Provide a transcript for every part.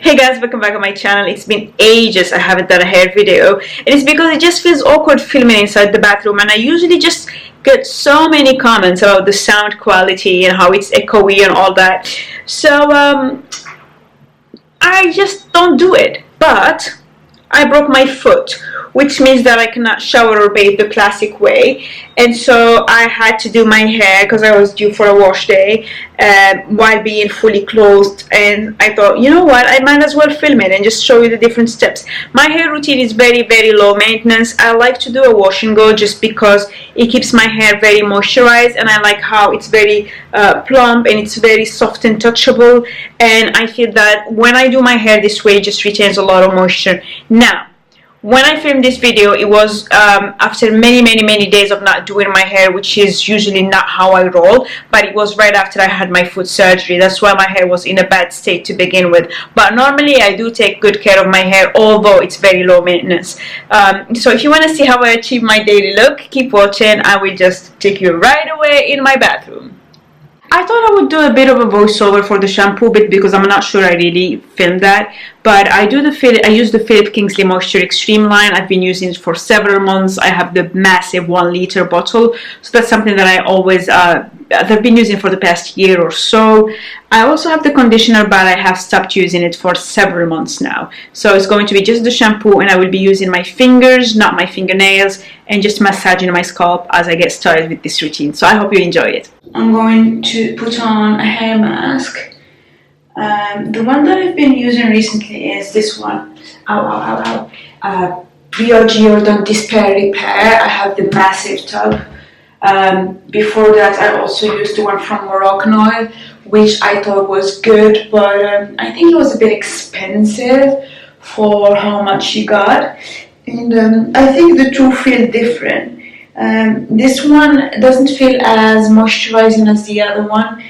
Hey guys, welcome back to my channel. It's been ages I haven't done a hair video, and it's because it just feels awkward filming inside the bathroom, and I usually just get so many comments about the sound quality and how it's echoey and all that. So I just don't do it. But I broke my foot, which means that I cannot shower or bathe the classic way, and so I had to do my hair because I was due for a wash day while being fully clothed. And I thought, you know what, I might as well film it and just show you the different steps. My hair routine is very low maintenance. I like to do a wash and go just because it keeps my hair very moisturized, and I like how it's very plump and it's very soft and touchable, and I feel that when I do my hair this way it just retains a lot of moisture. Now, when I filmed this video, it was after many days of not doing my hair, which is usually not how I roll, but it was right after I had my foot surgery. That's why my hair was in a bad state to begin with. But normally I do take good care of my hair, although it's very low maintenance. So if you want to see how I achieve my daily look, keep watching. I will just take you right away in my bathroom. I thought I would do a bit of a voiceover for the shampoo bit because I'm not sure I really filmed that. But I use the Philip Kingsley Moisture Extreme line. I've been using it for several months. I have the massive 1 liter bottle, so that's something that I always I've been using for the past year or so. I also have the conditioner, but I have stopped using it for several months now. So it's going to be just the shampoo, and I will be using my fingers, not my fingernails, and just massaging my scalp as I get started with this routine. So I hope you enjoy it. I'm going to put on a hair mask. The one that I've been using recently is this one. Briogeo Don't Repair. I have the massive tub. Before that, I also used the one from Moroccan Oil, which I thought was good, but I think it was a bit expensive for how much you got. And I think the two feel different. This one doesn't feel as moisturizing as the other one,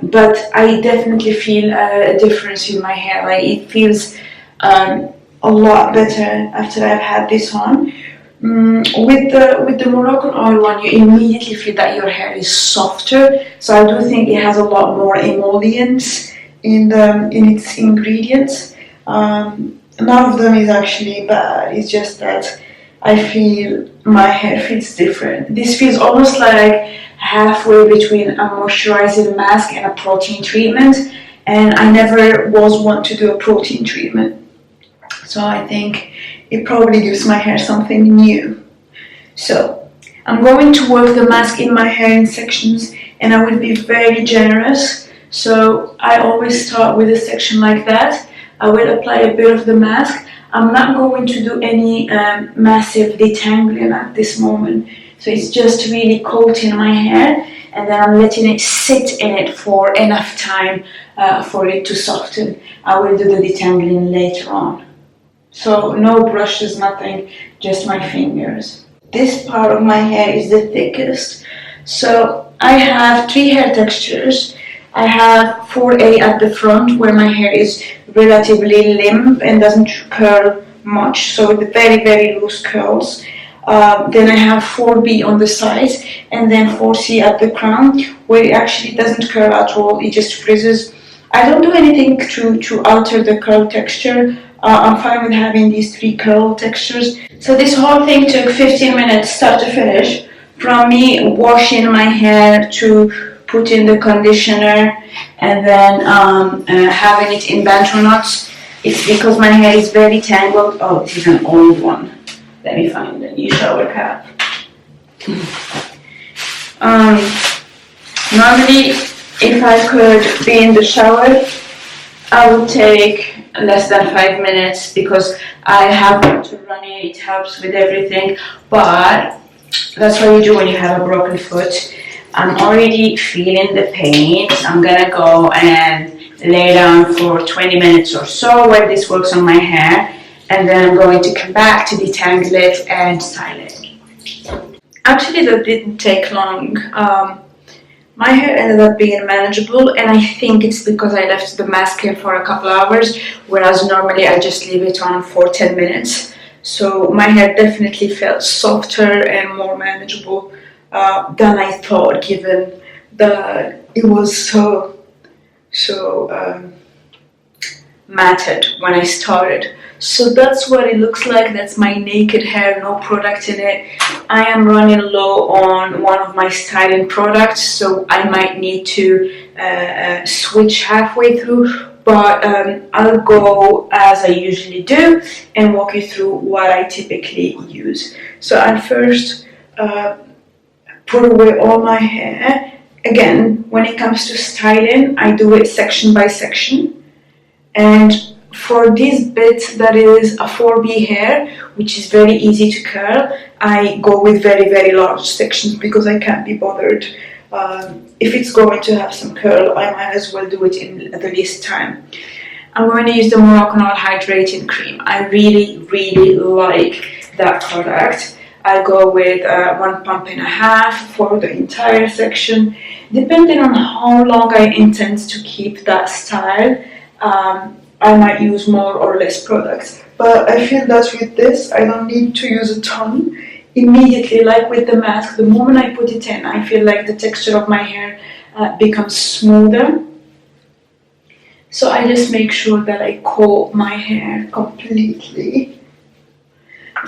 but I definitely feel a difference in my hair. Like, it feels a lot better after I've had this on. With the Moroccan oil one, you immediately feel that your hair is softer. So I do think it has a lot more emollients in its ingredients. None of them is actually bad. It's just that I feel my hair feels different. This feels almost like halfway between a moisturizing mask and a protein treatment, and I never was one to do a protein treatment. So I think it probably gives my hair something new. So I'm going to work the mask in my hair in sections, and I will be very generous. So I always start with a section like that. I will apply a bit of the mask. I'm not going to do any massive detangling at this moment. So it's just really coating my hair, and then I'm letting it sit in it for enough time for it to soften. I will do the detangling later on. So no brushes, nothing, just my fingers. This part of my hair is the thickest. So I have 3 hair textures. I have 4A at the front, where my hair is relatively limp and doesn't curl much, so with very loose curls. Then I have 4B on the sides, and then 4C at the crown, where it actually doesn't curl at all, it just frizzes. I don't do anything to alter the curl texture. I'm fine with having these 3 curl textures. So this whole thing took 15 minutes start to finish, from me washing my hair to putting the conditioner and then having it in bantu knots. It's because my hair is very tangled. Oh, this is an old one. Let me find a new shower cap. Normally, if I could be in the shower, I would take less than 5 minutes because I have water running. It helps with everything, but that's what you do when you have a broken foot. I'm already feeling the pain, so I'm gonna go and lay down for 20 minutes or so while this works on my hair, and then I'm going to come back to detangle it and style it. Actually, that didn't take long. My hair ended up being manageable, and I think it's because I left the mask in for a couple hours, whereas normally I just leave it on for 10 minutes. So my hair definitely felt softer and more manageable than I thought, given that it was so matted when I started. So that's what it looks like. That's my naked hair, no product in it. I am running low on one of my styling products, so I might need to switch halfway through, but I'll go as I usually do and walk you through what I typically use. So I'll first put away all my hair. Again, when it comes to styling, I do it section by section, and for this bit that is a 4B hair, which is very easy to curl, I go with very large sections because I can't be bothered. If it's going to have some curl, I might as well do it in the least time. I'm going to use the Moroccan Oil Hydrating Cream. I really like that product. I go with 1.5 pumps for the entire section. Depending on how long I intend to keep that style, I might use more or less products. But I feel that with this, I don't need to use a ton. Immediately, like with the mask, the moment I put it in, I feel like the texture of my hair becomes smoother. So I just make sure that I coat my hair completely.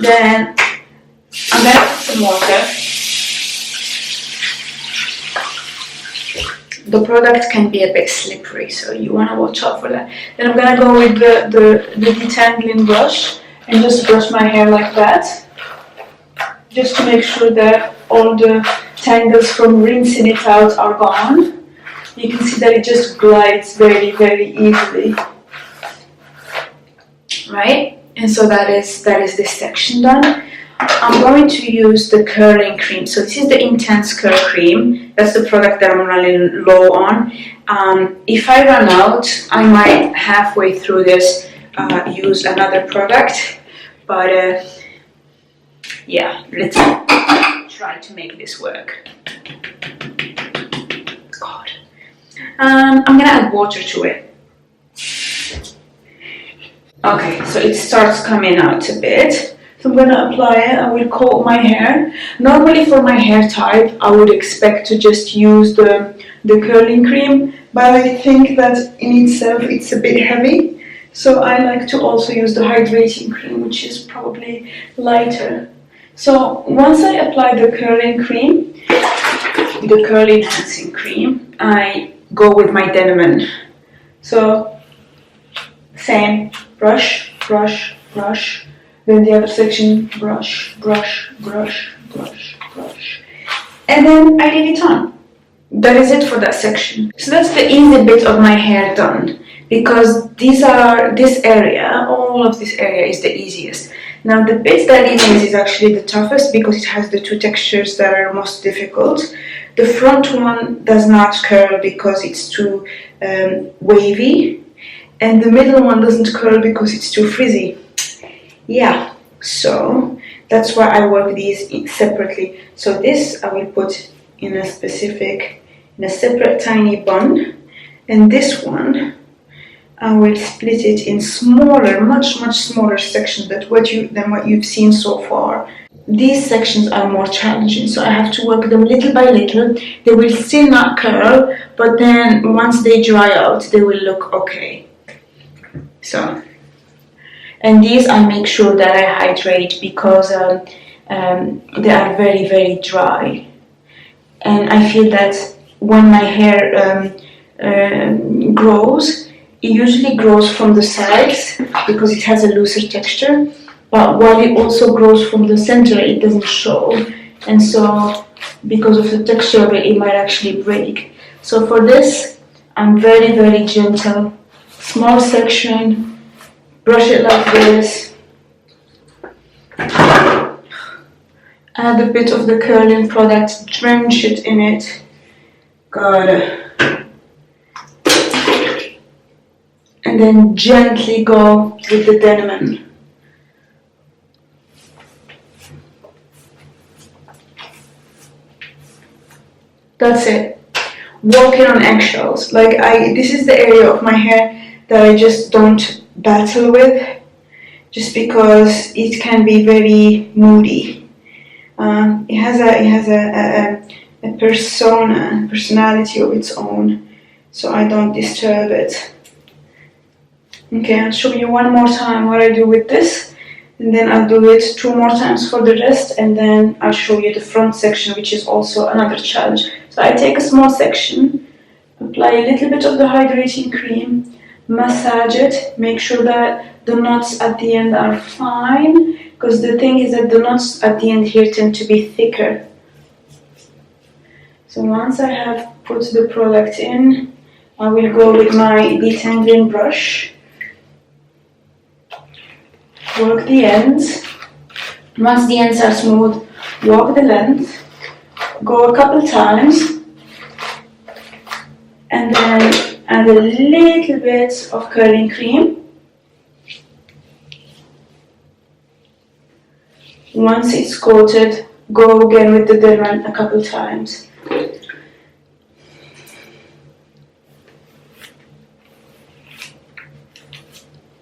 Then I'm gonna put some water. The product can be a bit slippery, so you want to watch out for that. Then I'm gonna go with the detangling brush and just brush my hair like that, just to make sure that all the tangles from rinsing it out are gone. You can see that it just glides very easily, right? And so that is this section done. I'm going to use the curling cream. So this is the Intense Curl Cream. That's the product that I'm running low on. If I run out, I might halfway through this use another product. But yeah, let's try to make this work. God. I'm gonna add water to it. Okay, so it starts coming out a bit. So I'm going to apply it. I will coat my hair. Normally for my hair type, I would expect to just use the curling cream, but I think that in itself it's a bit heavy. So I like to also use the hydrating cream, which is probably lighter. So once I apply the curling cream, the curl enhancing cream, I go with my Denman. So same, brush. Then the other section, brush. And then I leave it on. That is it for that section. So that's the easy bit of my hair done. Because all of this area is the easiest. Now the bit that remains is actually the toughest because it has the two textures that are most difficult. The front one does not curl because it's too wavy. And the middle one doesn't curl because it's too frizzy. Yeah, so that's why I work these separately. So this I will put in a separate tiny bun, and this one I will split it in smaller, much smaller sections than what you've seen so far. These sections are more challenging, so I have to work them little by little. They will still not curl, but then once they dry out, they will look okay. So. And these I make sure that I hydrate because they are very dry. And I feel that when my hair grows, it usually grows from the sides because it has a looser texture. But while it also grows from the center, it doesn't show. And so because of the texture of it, it might actually break. So for this, I'm very gentle. Small section. Brush it like this. Add a bit of the curling product, drench it in it. And then gently go with the Denman. That's it. Walking on eggshells. This is the area of my hair that I just don't battle with, just because it can be very moody. It has a personality of its own, so I don't disturb it. Okay, I'll show you one more time what I do with this, and then I'll do it 2 more times for the rest, and then I'll show you the front section, which is also another challenge. So I take a small section, apply a little bit of the hydrating cream, massage it, make sure that the knots at the end are fine, because the thing is that the knots at the end here tend to be thicker. So once I have put the product in, I will go with my detangling brush, work the ends. Once the ends are smooth, walk the length, go a couple times, and then add a little bit of curling cream. Once it's coated, go again with the dermal a couple times.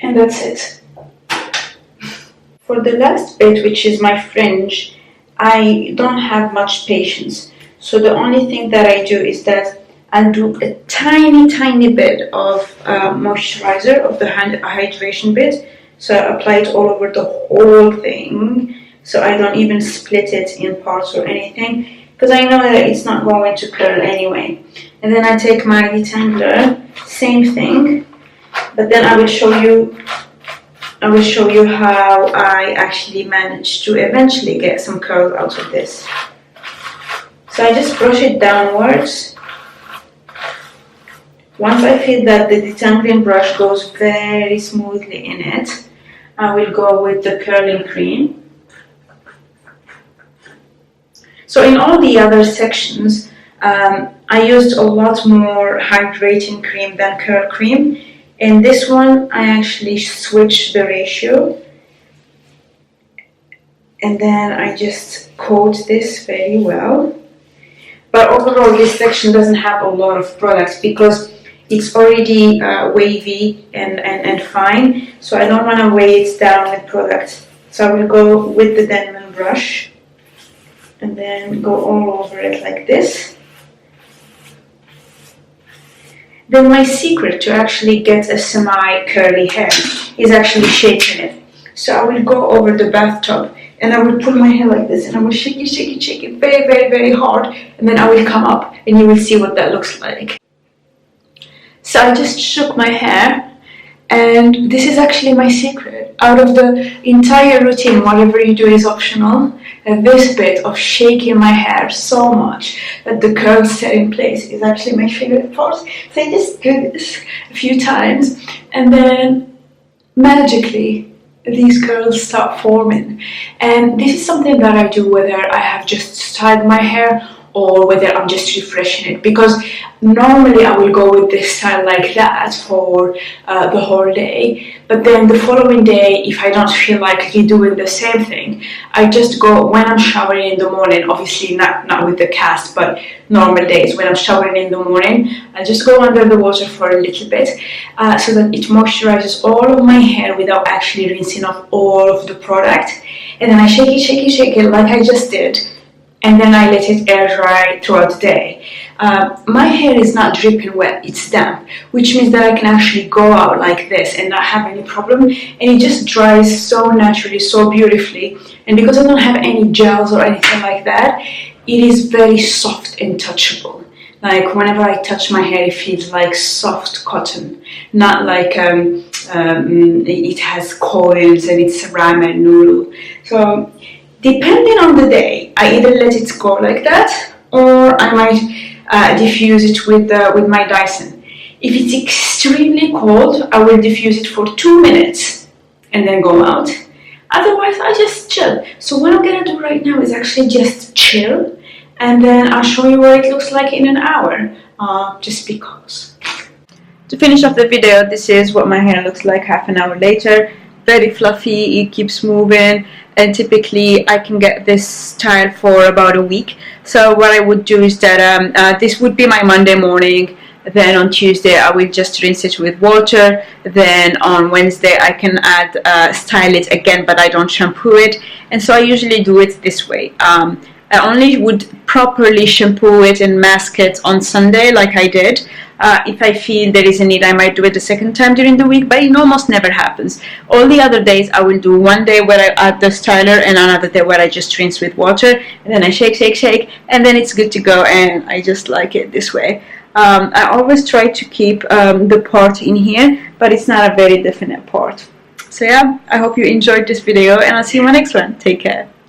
And that's it. For the last bit, which is my fringe, I don't have much patience. So the only thing that I do is that I'll do a tiny bit of moisturizer, of the hand hydration bit. So I apply it all over the whole thing. So I don't even split it in parts or anything, because I know that it's not going to curl anyway. And then I take my detangler, same thing, but then I will show you how I actually managed to eventually get some curls out of this. So I just brush it downwards. Once I feel that the detangling brush goes very smoothly in it, I will go with the curling cream. So in all the other sections, I used a lot more hydrating cream than curl cream. In this one, I actually switched the ratio. And then I just coat this very well. But overall, this section doesn't have a lot of products because it's already wavy and fine. So I don't want to weigh it down with products. So I will go with the Denman brush and then go all over it like this. Then my secret to actually get a semi-curly hair is actually shaking it. So I will go over the bathtub and I will pull my hair like this and I will shake it very hard, and then I will come up and you will see what that looks like. So I just shook my hair, and this is actually my secret. Out of the entire routine, whatever you do is optional. And this bit of shaking my hair so much that the curls set in place is actually my favorite part. So I just do this a few times, and then magically these curls start forming. And this is something that I do whether I have just styled my hair or whether I'm just refreshing it, because normally I will go with this style like that for the whole day, but then the following day, if I don't feel like redoing the same thing, I just go when I'm showering in the morning, obviously not with the cast, but normal days when I'm showering in the morning, I just go under the water for a little bit so that it moisturizes all of my hair without actually rinsing off all of the product, and then I shake it like I just did, and then I let it air dry throughout the day. My hair is not dripping wet, it's damp, which means that I can actually go out like this and not have any problem, and it just dries so naturally, so beautifully. And because I don't have any gels or anything like that, it is very soft and touchable. Like whenever I touch my hair, it feels like soft cotton, not like it has coils and it's ramen noodle. So depending on the day, I either let it go like that, or I might diffuse it with my Dyson. If it's extremely cold, I will diffuse it for 2 minutes and then go out. Otherwise, I just chill. So what I'm gonna do right now is actually just chill, and then I'll show you what it looks like in an hour, just because. To finish off the video, this is what my hair looks like half an hour later. Very fluffy, it keeps moving, and typically I can get this style for about a week. So what I would do is that this would be my Monday morning, then on Tuesday I will just rinse it with water, then on Wednesday I can style it again, but I don't shampoo it, and so I usually do it this way. I only would properly shampoo it and mask it on Sunday like I did, If I feel there is a need, I might do it the second time during the week, but it almost never happens. All the other days I will do one day where I add the styler and another day where I just rinse with water, and then I shake, shake, shake, and then it's good to go, and I just like it this way. I always try to keep the part in here, but it's not a very definite part. So yeah, I hope you enjoyed this video, and I'll see you in my next one. Take care.